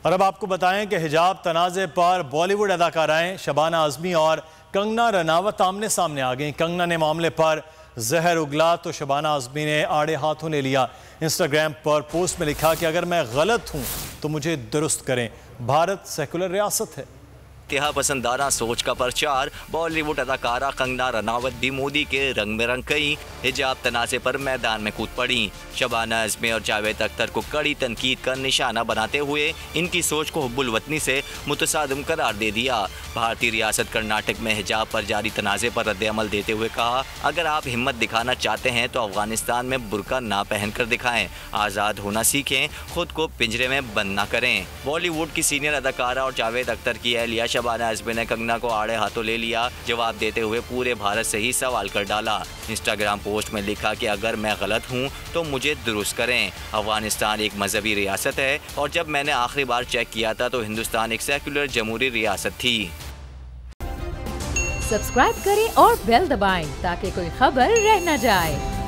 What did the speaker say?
और अब आपको बताएं कि हिजाब तनाज़े पर बॉलीवुड अदाकाराएं शबाना आज़मी और कंगना रनावत आमने सामने आ गईं। कंगना ने मामले पर जहर उगला तो शबाना आज़मी ने आड़े हाथों ले लिया। इंस्टाग्राम पर पोस्ट में लिखा कि अगर मैं गलत हूं तो मुझे दुरुस्त करें, भारत सेकुलर रियासत है। इंतहा पसंदाना सोच का प्रचार। बॉलीवुड अदाकारा कंगना रनावत भी मोदी के रंग में रंग गई। हिजाब तनाज़े पर मैदान में कूद पड़ी। शबाना आज़मी और जावेद अख्तर को कड़ी तनकीद का निशाना बनाते हुए इनकी सोच को हुब्बुल वतनी से मुतसादिम करार दे दिया। भारतीय रियासत कर्नाटक में हिजाब पर जारी तनाज़े पर रद्द-ए-अमल देते हुए कहा, अगर आप हिम्मत दिखाना चाहते हैं तो अफगानिस्तान में बुर्का ना पहन कर दिखाएं, आज़ाद होना सीखें, खुद को पिंजरे में बंद ना करें। बॉलीवुड की सीनियर अदाकारा और जावेद अख्तर की अहलिया शबाना आज़मी ने कंगना को आड़े हाथों ले लिया। जवाब देते हुए पूरे भारत से ही सवाल कर डाला। इंस्टाग्राम पोस्ट में लिखा कि अगर मैं गलत हूं तो मुझे दुरुस्त करें। अफगानिस्तान एक मजहबी रियासत है और जब मैंने आखिरी बार चेक किया था तो हिंदुस्तान एक सेकुलर जमहूरी रियासत थी। सब्सक्राइब करें और बेल दबाएं ताकि कोई खबर रह न जाए।